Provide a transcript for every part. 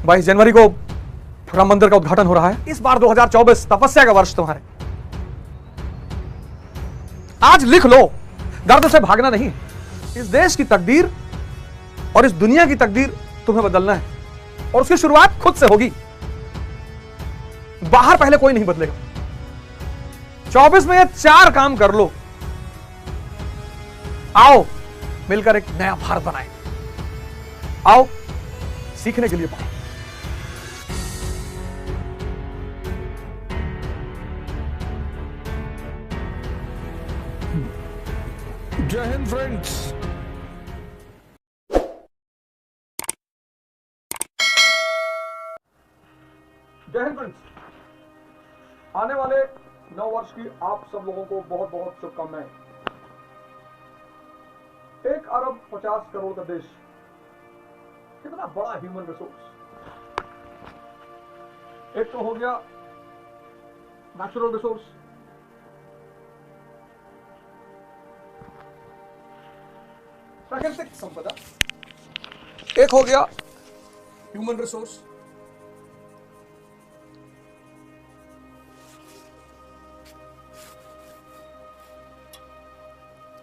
22 जनवरी को राम मंदिर का उद्घाटन हो रहा है। इस बार 2024 तपस्या का वर्ष तुम्हारे। आज लिख लो, दर्द से भागना नहीं। इस देश की तकदीर और इस दुनिया की तकदीर तुम्हें बदलना है, और उसकी शुरुआत खुद से होगी। बाहर पहले कोई नहीं बदलेगा। 24 में ये 4 काम कर लो। आओ मिलकर एक नया भारत बनाएं। आओ सीखने के लिए पढ़ो। जय हिंद फ्रेंड्स। जय हिंद फ्रेंड्स। आने वाले नव वर्ष की आप सब लोगों को बहुत बहुत शुभकामनाएं। 1 अरब 50 करोड़ का देश, कितना बड़ा ह्यूमन रिसोर्स। एक तो हो गया नेचुरल रिसोर्स, प्राकृतिक संपदा। एक हो गया ह्यूमन रिसोर्स।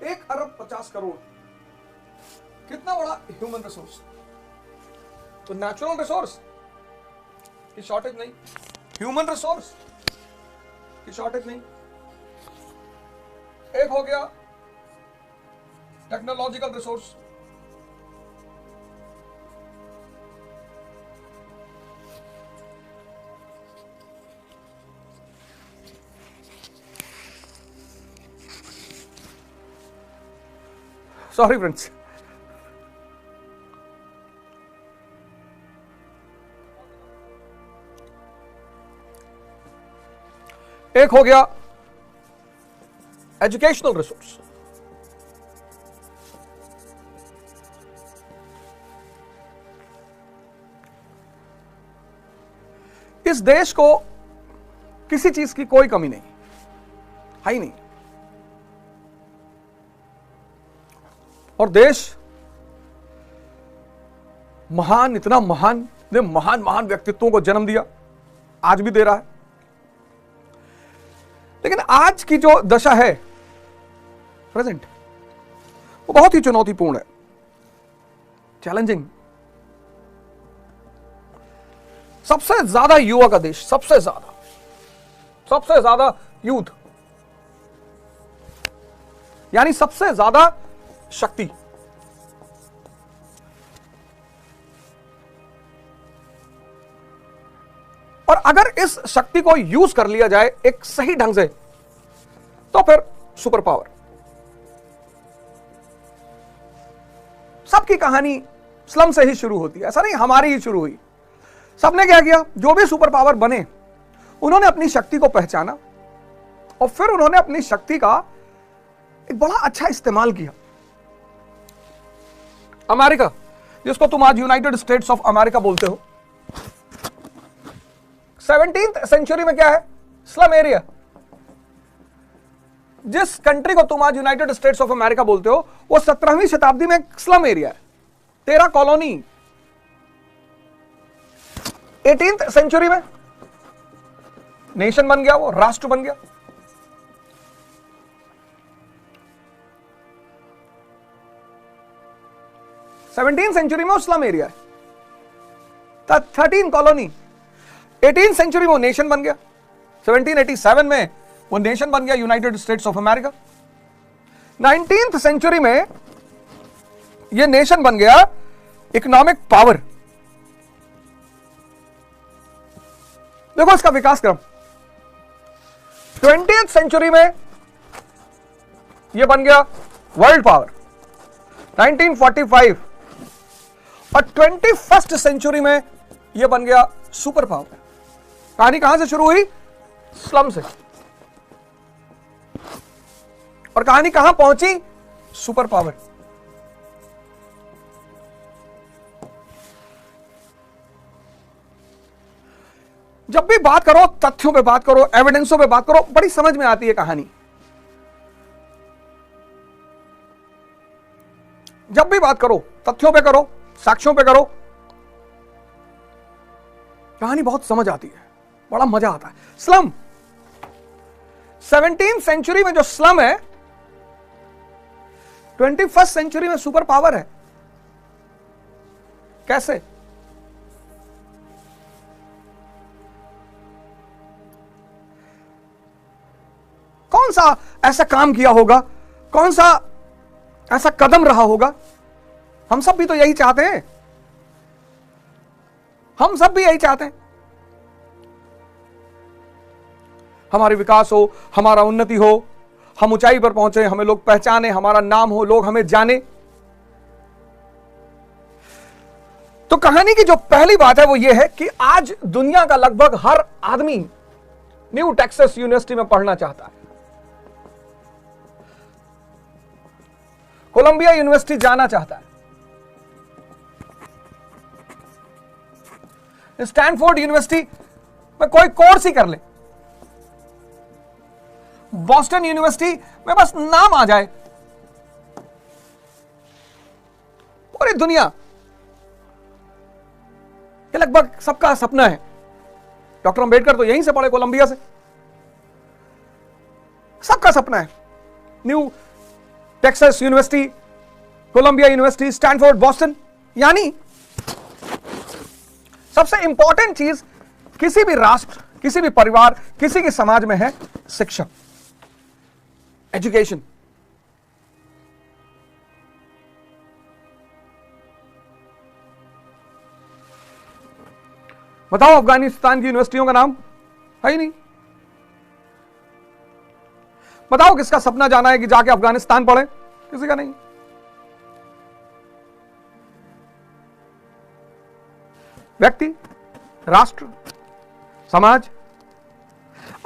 एक अरब 50 करोड़, कितना बड़ा ह्यूमन रिसोर्स। तो नेचुरल रिसोर्स की शॉर्टेज नहीं, ह्यूमन रिसोर्स की शॉर्टेज नहीं। एक हो गया टेक्नोलॉजिकल रिसोर्स। सॉरी फ्रेंड्स, एक हो गया एजुकेशनल रिसोर्स। इस देश को किसी चीज की कोई कमी नहीं है ही नहीं, और देश महान, इतना महान ने महान महान व्यक्तित्वों को जन्म दिया, आज भी दे रहा है। लेकिन आज की जो दशा है प्रेजेंट, वो बहुत ही चुनौतीपूर्ण है, चैलेंजिंग। सबसे ज्यादा युवा का देश, सबसे ज्यादा यूथ, यानी सबसे ज्यादा शक्ति। और अगर इस शक्ति को यूज कर लिया जाए एक सही ढंग से, तो फिर सुपर पावर। सबकी कहानी स्लम से ही शुरू होती है, ऐसा नहीं हमारी ही शुरू हुई। सबने क्या किया, जो भी सुपर पावर बने उन्होंने अपनी शक्ति को पहचाना, और फिर उन्होंने अपनी शक्ति का एक बड़ा अच्छा इस्तेमाल किया। अमेरिका, जिसको तुम आज यूनाइटेड स्टेट्स ऑफ अमेरिका बोलते हो, 17th सेंचुरी में क्या है, स्लम एरिया। जिस कंट्री को तुम आज यूनाइटेड स्टेट्स ऑफ अमेरिका बोलते हो, वो 17वीं शताब्दी में एक स्लम एरिया है, 13 कॉलोनी। 18th सेंचुरी में नेशन बन गया, वो राष्ट्र बन गया। सेवनटीन सेंचुरी में वो स्लम एरिया है, 13 कॉलोनी। 18th सेंचुरी में वो नेशन बन गया, 1787 में वो नेशन बन गया United States of America. 19th century में ये नेशन बन गया इकोनॉमिक पावर। देखो इसका विकास क्रम। 20th सेंचुरी में ये बन गया वर्ल्ड पावर, 1945। और 21st सेंचुरी में ये बन गया सुपर पावर। कहानी कहां से शुरू हुई, स्लम से, और कहानी कहां पहुंची, सुपर पावर। जब भी बात करो, तथ्यों पे बात करो, एविडेंसों पे बात करो, बड़ी समझ में आती है कहानी। जब भी बात करो, तथ्यों पे करो, साक्ष्यों पे करो, कहानी बहुत समझ आती है, बड़ा मजा आता है। स्लम, 17th सेंचुरी में जो स्लम है, 21st सेंचुरी में सुपर पावर है। कैसे? कौन सा ऐसा काम किया होगा, कौन सा ऐसा कदम रहा होगा? हम सब भी तो यही चाहते हैं, हम सब भी यही चाहते हैं, हमारे विकास हो, हमारा उन्नति हो, हम ऊंचाई पर पहुंचे, हमें लोग पहचाने, हमारा नाम हो, लोग हमें जाने। तो कहानी की जो पहली बात है वो ये है कि आज दुनिया का लगभग हर आदमी न्यू टेक्सास यूनिवर्सिटी में पढ़ना चाहता है, कोलंबिया यूनिवर्सिटी जाना चाहता है, स्टैनफोर्ड यूनिवर्सिटी में कोई कोर्स ही कर ले, बॉस्टन यूनिवर्सिटी में बस नाम आ जाए। पूरी दुनिया, ये लगभग सबका सपना है। डॉक्टर अंबेडकर तो यहीं से पढ़े, कोलंबिया से। सबका सपना है New Texas University, Columbia University, Stanford, Boston. यानी सबसे इंपॉर्टेंट चीज किसी भी राष्ट्र, किसी भी परिवार, किसी के समाज में है शिक्षा, एजुकेशन। बताओ, अफगानिस्तान की यूनिवर्सिटियों का नाम है ही नहीं। बताओ किसका सपना जाना है कि जाके अफगानिस्तान पढ़े? किसी का नहीं। व्यक्ति, राष्ट्र, समाज,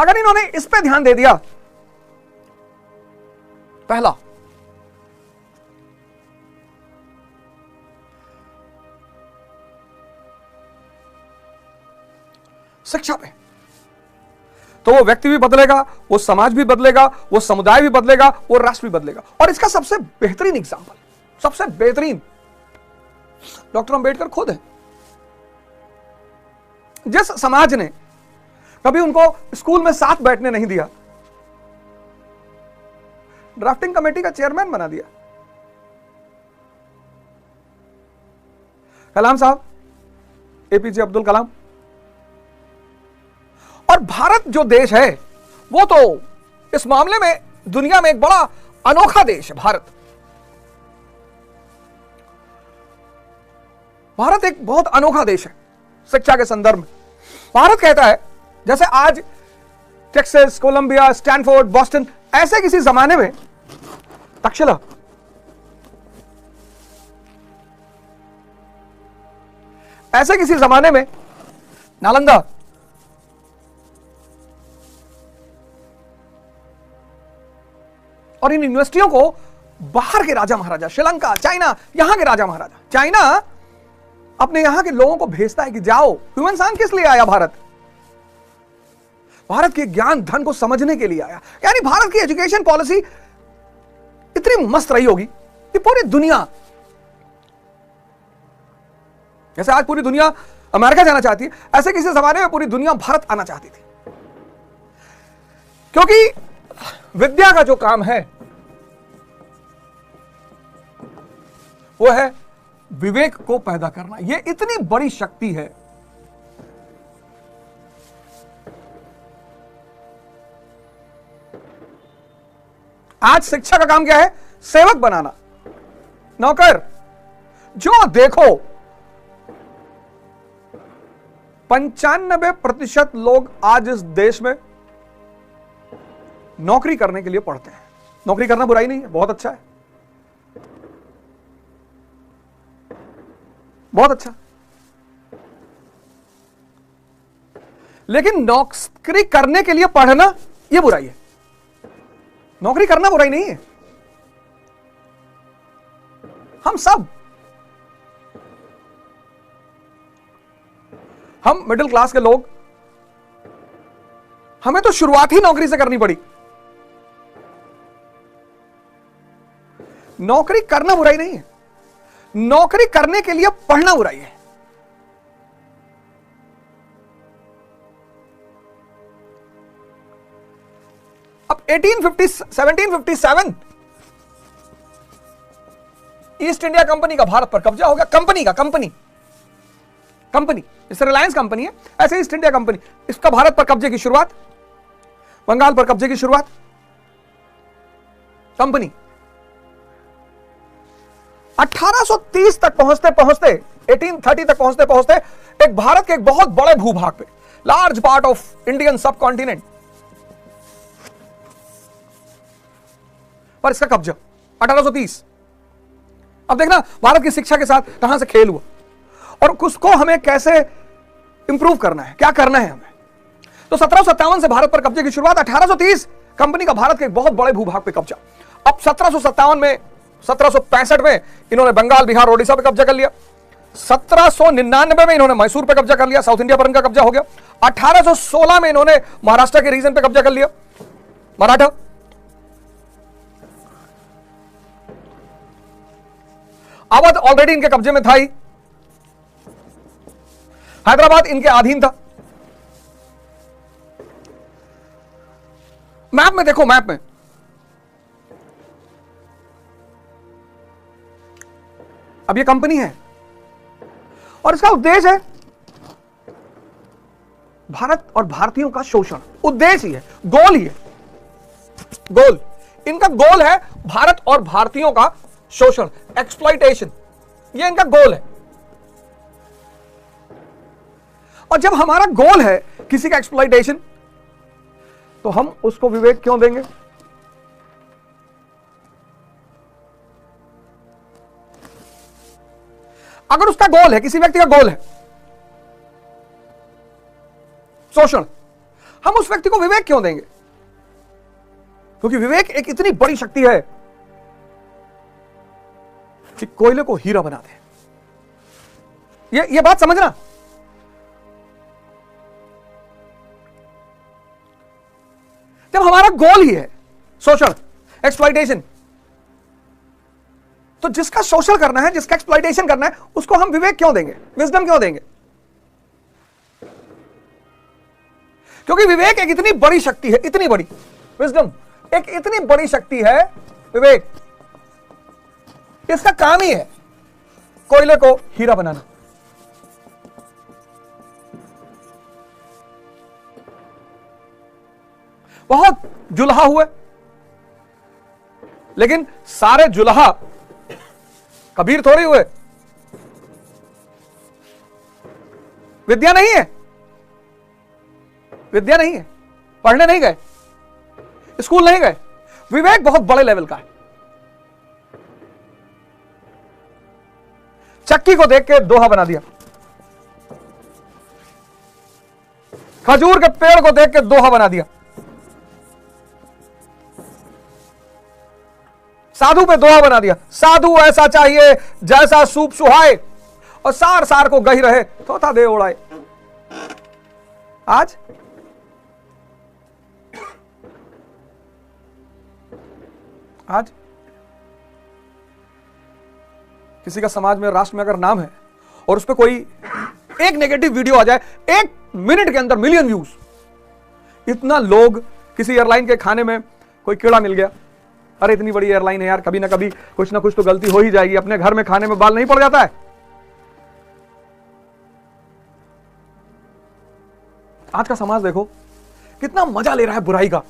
अगर इन्होंने इस पे ध्यान दे दिया, पहला, शिक्षा पे, तो वो व्यक्ति भी बदलेगा, वो समाज भी बदलेगा, वो समुदाय भी बदलेगा, वो राष्ट्र भी बदलेगा। और इसका सबसे बेहतरीन एग्जाम्पल, सबसे बेहतरीन, डॉक्टर अंबेडकर खुद है। जिस समाज ने कभी उनको स्कूल में साथ बैठने नहीं दिया, ड्राफ्टिंग कमेटी का चेयरमैन बना दिया। कलाम साहब, एपीजे अब्दुल कलाम। और भारत जो देश है वो तो इस मामले में दुनिया में एक बड़ा अनोखा देश है। भारत एक बहुत अनोखा देश है शिक्षा के संदर्भ में। भारत कहता है, जैसे आज टेक्सास, कोलंबिया, स्टैनफोर्ड, बॉस्टन, ऐसे किसी जमाने में तक्षशिला, ऐसे किसी जमाने में नालंदा, और इन यूनिवर्सिटियों को बाहर के राजा महाराजा, श्रीलंका, चाइना, यहां के राजा महाराजा, चाइना अपने यहां के लोगों को भेजता है कि जाओ। ह्यूमन साइंस किस लिए आया भारत? भारत के ज्ञान धन को समझने के लिए आया। यानी भारत की एजुकेशन पॉलिसी इतनी मस्त रही होगी कि पूरी दुनिया, जैसे आज पूरी दुनिया अमेरिका जाना चाहती है, ऐसे किसी जमाने में पूरी दुनिया भारत आना चाहती थी। क्योंकि विद्या का जो काम है वो है विवेक को पैदा करना। यह इतनी बड़ी शक्ति है। आज शिक्षा का काम क्या है? सेवक बनाना, नौकर। जो देखो 95% लोग आज इस देश में नौकरी करने के लिए पढ़ते हैं। नौकरी करना बुराई नहीं है, बहुत अच्छा है, बहुत अच्छा। लेकिन नौकरी करने के लिए पढ़ना यह बुराई है। नौकरी करना बुराई नहीं है। हम मिडिल क्लास के लोग, हमें तो शुरुआत ही नौकरी से करनी पड़ी। नौकरी करना बुराई नहीं है, नौकरी करने के लिए पढ़ना बुराई है। 1757 ईस्ट इंडिया कंपनी का भारत पर कब्जा हो गया। कंपनी जैसे रिलायंस कंपनी है, ऐसे ईस्ट इंडिया कंपनी, इसका भारत पर कब्जे की शुरुआत, बंगाल पर कब्जे की शुरुआत, कंपनी 1830 तक पहुंचते 1830 तक पहुंचते एक भारत के एक बहुत बड़े भूभाग पे, लार्ज पार्ट ऑफ इंडियन सब कॉन्टिनेंट पर इसका कब्जा 1830। अब देखना भारत की शिक्षा के साथ कहां से खेल हुआ और उसको हमें कैसे इंप्रूव करना है, क्या करना है हमें। तो 1757 से भारत पर कब्जे की शुरुआत, 1830 कंपनी का भारत के एक बहुत बड़े भूभाग पे कब्जा। अब 1765 में इन्होंने बंगाल, बिहार, ओडिशा पे कब्जा कर लिया। 1799 में इन्होंने मैसूर पे कब्जा कर लिया, साउथ इंडिया पर इनका कब्जा हो गया। 1816 में इन्होंने महाराष्ट्र के रीजन पे कब्जा कर लिया, मराठा। अवध ऑलरेडी इनके कब्जे में था ही, हैदराबाद इनके अधीन था। मैप में देखो, मैप में अब ये कंपनी है और इसका उद्देश्य है भारत और भारतीयों का शोषण। उद्देश्य ही है, गोल ही है, गोल इनका गोल है भारत और भारतीयों का शोषण, एक्सप्लॉइटेशन, ये इनका गोल है। और जब हमारा गोल है किसी का एक्सप्लॉइटेशन, तो हम उसको विवेक क्यों देंगे? अगर उसका गोल है, किसी व्यक्ति का गोल है शोषण, हम उस व्यक्ति को विवेक क्यों देंगे? क्योंकि विवेक एक इतनी बड़ी शक्ति है कि कोयले को हीरा बना दे। ये बात समझना। जब हमारा गोल ही है शोषण, एक्सप्लॉइटेशन, तो जिसका शोषण करना है, जिसका एक्सप्लॉइटेशन करना है, उसको हम विवेक क्यों देंगे, विजडम क्यों देंगे? क्योंकि विवेक एक इतनी बड़ी शक्ति है, इतनी बड़ी विजडम एक इतनी बड़ी शक्ति है, विवेक इसका काम ही है कोयले को हीरा बनाना। बहुत जुल्हा हुए, लेकिन सारे जुल्हा कबीर थोड़ी हुए। विद्या नहीं है, विद्या नहीं है, पढ़ने नहीं गए, स्कूल नहीं गए, विवेक बहुत बड़े लेवल का है। चक्की को देख के दोहा बना दिया, खजूर के पेड़ को देख के दोहा बना दिया, साधु पे दोहा बना दिया, साधु ऐसा चाहिए जैसा सूप सुहाए और सार सार को गही रहे तोता दे उड़ाए। आज किसी का समाज में, राष्ट्र में अगर नाम है और उस पर कोई एक नेगेटिव वीडियो आ जाए, 1 मिनट के अंदर मिलियन व्यूज। इतना लोग, किसी एयरलाइन के खाने में कोई कीड़ा मिल गया, अरे इतनी बड़ी एयरलाइन है यार, कभी ना कभी कुछ ना कुछ तो गलती हो ही जाएगी, अपने घर में खाने में बाल नहीं पड़ जाता है। आज का समाज देखो कितना मजा ले रहा है बुराई का।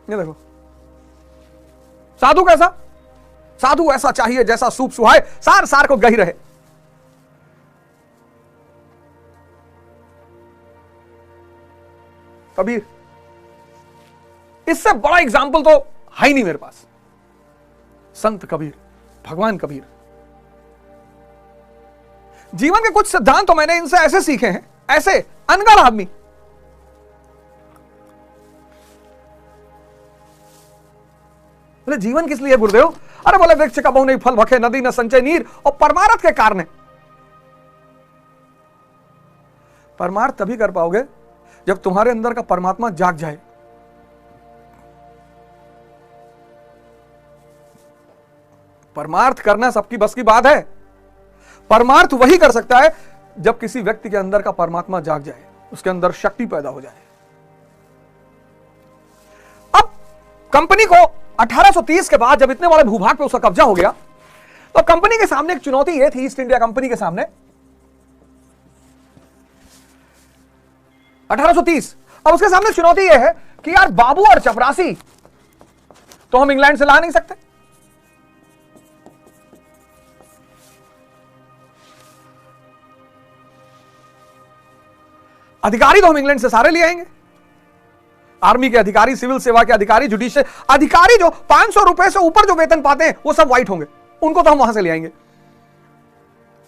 ये देखो, साधु कैसा, साधु ऐसा चाहिए जैसा सूप सुहाए, सार सार को गही रहे। कबीर, इससे बड़ा एग्जाम्पल तो है ही नहीं मेरे पास। संत कबीर, भगवान कबीर, जीवन के कुछ सिद्धांत तो मैंने इनसे ऐसे सीखे हैं, ऐसे अनगढ़ आदमी। बोले जीवन किस लिए गुरुदेव? अरे बोले वृक्ष का बहु नहीं फल भखे, नदी न संचय नीर, और परमार्थ के कारण। परमार्थ तभी कर पाओगे जब तुम्हारे अंदर का परमात्मा जाग जाए। परमार्थ करना सबकी बस की बात है। परमार्थ वही कर सकता है जब किसी व्यक्ति के अंदर का परमात्मा जाग जाए। उसके अंदर शक्ति पैदा हो जाए। अब कंपनी को 1830 के बाद जब इतने बड़े भूभाग पे उसका कब्जा हो गया, तो कंपनी के सामने एक चुनौती यह थी, ईस्ट इंडिया कंपनी के सामने 1830, अब उसके सामने चुनौती यह है कि यार बाबू और चपरासी तो हम इंग्लैंड से ला नहीं सकते, अधिकारी तो हम इंग्लैंड से सारे ले आएंगे, आर्मी के अधिकारी, सिविल सेवा के अधिकारी, जुडिशियल अधिकारी, जो 500 रुपए से ऊपर जो वेतन पाते हैं वो सब व्हाइट होंगे, उनको तो हम वहां से ले आएंगे।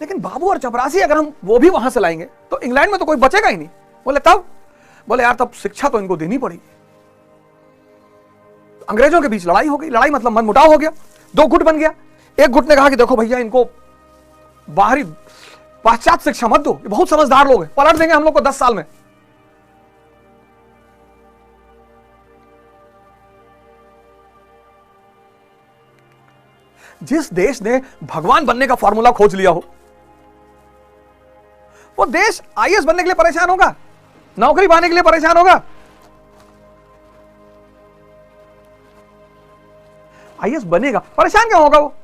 लेकिन बाबू और चपरासी अगर हम वो भी वहां से लाएंगे तो इंग्लैंड में तो कोई बचेगा ही नहीं। बोले तब, बोले यार तब शिक्षा तो इनको देनी पड़ेगी। अंग्रेजों के बीच लड़ाई हो गई, लड़ाई मतलब मनमुटाव हो गया, दो गुट बन गया। एक गुट ने कहा कि देखो भैया इनको बाहरी पाश्चात्य शिक्षा मत दो, ये बहुत समझदार लोग हैं, पलट देंगे हम लोग को 10 साल में। जिस देश ने भगवान बनने का फॉर्मूला खोज लिया हो, वो देश आईएएस बनने के लिए परेशान होगा, नौकरी पाने के लिए परेशान होगा। आईएएस बनेगा, परेशान क्यों होगा वो?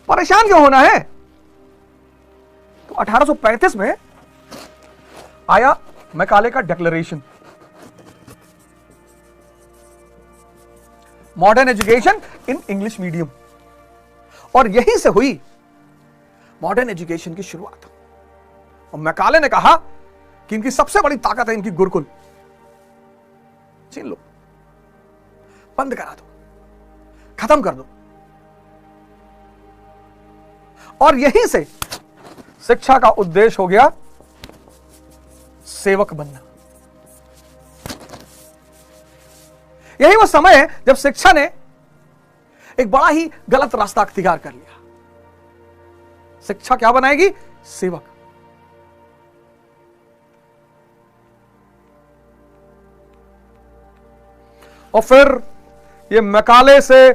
परेशान क्यों होना है? तो 1835 में आया मैकाले का declaration, modern education in English medium, और यहीं से हुई मॉडर्न एजुकेशन की शुरुआत। और मैकाले ने कहा कि इनकी सबसे बड़ी ताकत है इनकी गुरुकुल, छीन लो, बंद करा दो, खत्म कर दो। और यहीं से शिक्षा का उद्देश्य हो गया सेवक बनना। यही वो समय है जब शिक्षा ने एक बड़ा ही गलत रास्ता अख्तियार कर लिया। शिक्षा क्या बनाएगी? सेवक। और फिर ये मैकाले से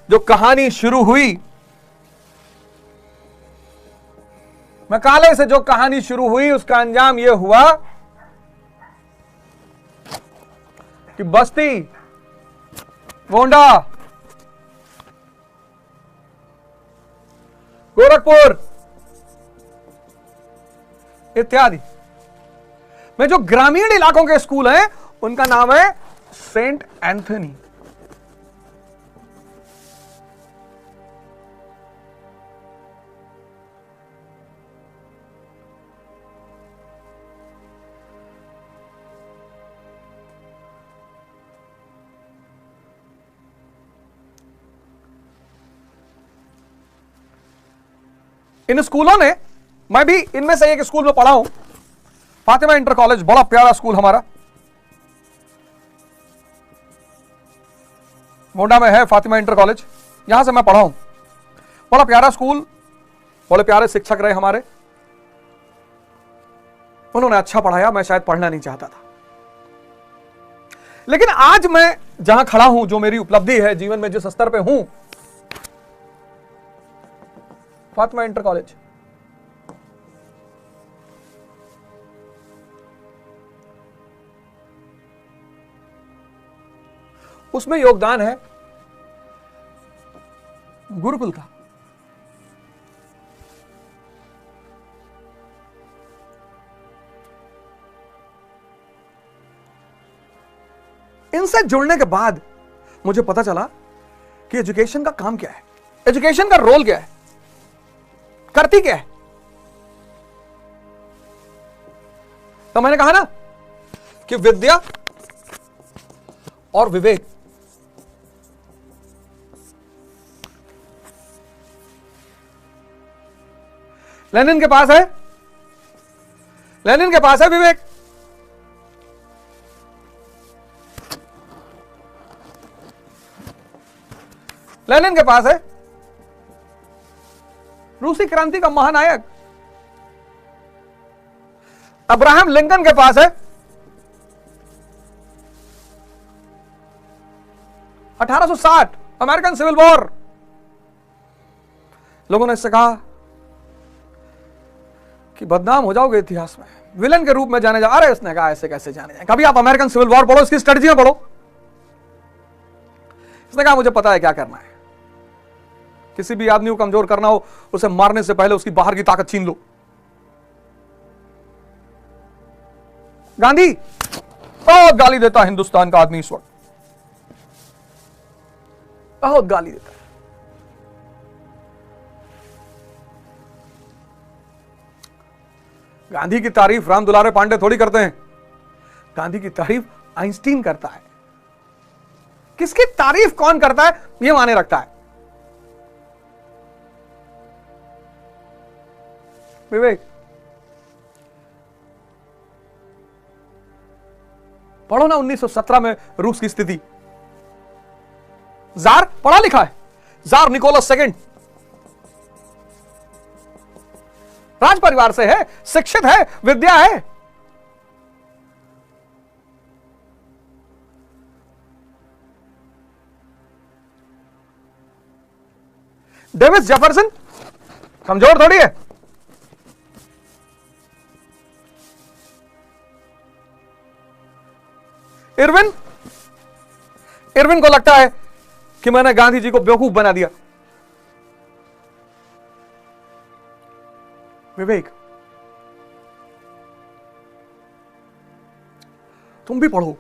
जो कहानी शुरू हुई, मैकाले से जो कहानी शुरू हुई उसका अंजाम यह हुआ कि बस्ती, गोंडा, गोरखपुर इत्यादि में जो ग्रामीण इलाकों के स्कूल हैं उनका नाम है सेंट एंथनी। इन स्कूलों ने, मैं भी इनमें से एक स्कूल में पढ़ा हूं, फातिमा इंटर कॉलेज, बड़ा प्यारा स्कूल हमारा गोंडा में है, फातिमा इंटर कॉलेज, यहां से मैं पढ़ा हूं। बड़ा प्यारा स्कूल, बड़े प्यारे शिक्षक रहे हमारे, उन्होंने अच्छा पढ़ाया, मैं शायद पढ़ना नहीं चाहता था। लेकिन आज मैं जहां खड़ा हूं, जो मेरी उपलब्धि है जीवन में, जिस स्तर पे हूं, फातिमा इंटर कॉलेज, उसमें योगदान है गुरुकुल का। इनसे जुड़ने के बाद मुझे पता चला कि एजुकेशन का काम क्या है, एजुकेशन का रोल क्या है, करती क्या है। तो मैंने कहा ना कि विद्या और विवेक, लेनिन के पास है, लेनिन के पास है विवेक, लेनिन के पास है रूसी क्रांति का महानायक, अब्राहम लिंकन के पास है 1860 अमेरिकन सिविल वॉर। लोगों ने इससे कहा कि बदनाम हो जाओगे इतिहास में, विलन के रूप में जाने जा। अरे उसने कहा ऐसे कैसे जाने जाए, कभी आप अमेरिकन सिविल वॉर पढ़ो, इसकी स्ट्रेटजी में पढ़ो। उसने कहा मुझे पता है क्या करना है, किसी भी आदमी को कमजोर करना हो, उसे मारने से पहले उसकी बाहर की ताकत छीन लो। गांधी बहुत गाली देता है हिंदुस्तान का आदमी इस वक्त, बहुत गाली देता है। गांधी की तारीफ राम दुलारे पांडे थोड़ी करते हैं, गांधी की तारीफ आइंस्टीन करता है। किसकी तारीफ कौन करता है यह माने रखता है। विवेक, पढ़ो ना 1917 में रूस की स्थिति। जार पढ़ा लिखा है, जार निकोलस सेकंड, राज परिवार से है, शिक्षित है, विद्या है। डेविस जेफरसन कमजोर थोड़ी है। इरविन को लगता है कि मैंने गांधी जी को बेवकूफ बना दिया। विवेक, तुम भी पढ़ो,